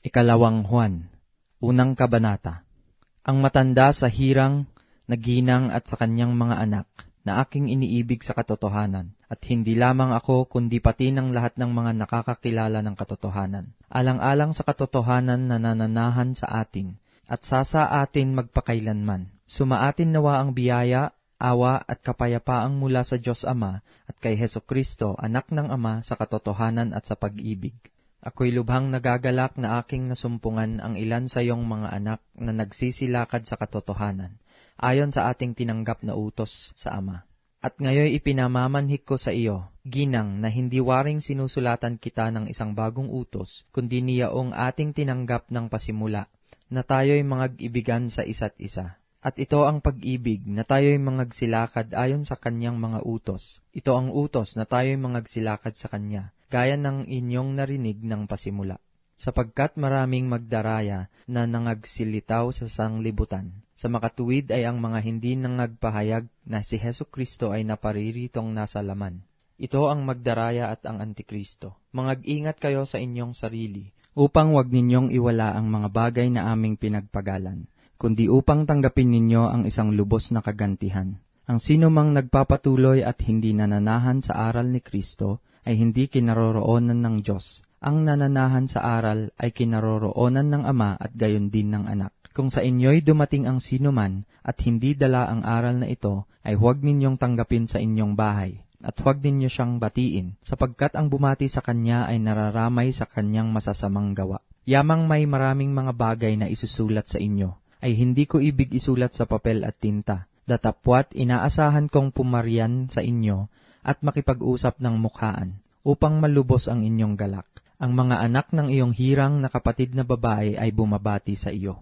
Ikalawang Juan, unang kabanata. Ang matanda sa hirang, naginang at sa kanyang mga anak, na aking iniibig sa katotohanan, at hindi lamang ako kundi pati ng lahat ng mga nakakakilala ng katotohanan. Alang-alang sa katotohanan na nananahan sa atin, at sa atin magpakailanman. Sumaatin nawa ang biyaya, awa at kapayapaang mula sa Diyos Ama at kay Hesukristo, anak ng Ama, sa katotohanan at sa pag-ibig. Ako'y lubhang nagagalak na aking nasumpungan ang ilan sa iyong mga anak na nagsisilakad sa katotohanan, ayon sa ating tinanggap na utos sa Ama. At ngayon ipinamamanhik ko sa iyo, ginang, na hindi waring sinusulatan kita ng isang bagong utos, kundi niyaong ating tinanggap ng pasimula, na tayo'y mangag-ibigan sa isa't isa. At ito ang pag-ibig, na tayo'y mangagsilakad ayon sa kanyang mga utos. Ito ang utos na tayo'y mangagsilakad sa kanya, gaya ng inyong narinig ng pasimula. Sapagkat maraming magdaraya na nangagsilitaw sa sanglibutan. Sa makatuwid ay ang mga hindi nangagpahayag na si Hesukristo ay napariritong nasa laman. Ito ang magdaraya at ang Antikristo. Mangag-ingat kayo sa inyong sarili, upang wag ninyong iwala ang mga bagay na aming pinagpagalan, kundi upang tanggapin ninyo ang isang lubos na kagantihan. Ang sino mang nagpapatuloy at hindi nananahan sa aral ni Kristo ay hindi kinaroroonan ng Diyos. Ang nananahan sa aral ay kinaroroonan ng Ama at gayon din ng Anak. Kung sa inyo'y dumating ang sino man at hindi dala ang aral na ito, ay huwag ninyong tanggapin sa inyong bahay, at huwag ninyo siyang batiin, sapagkat ang bumati sa kanya ay nararamay sa kanyang masasamang gawa. Yamang may maraming mga bagay na isusulat sa inyo, ay hindi ko ibig isulat sa papel at tinta, datapwat inaasahan kong pumarian sa inyo at makipag-usap ng mukhaan, upang malubos ang inyong galak. Ang mga anak ng iyong hirang na kapatid na babae ay bumabati sa iyo.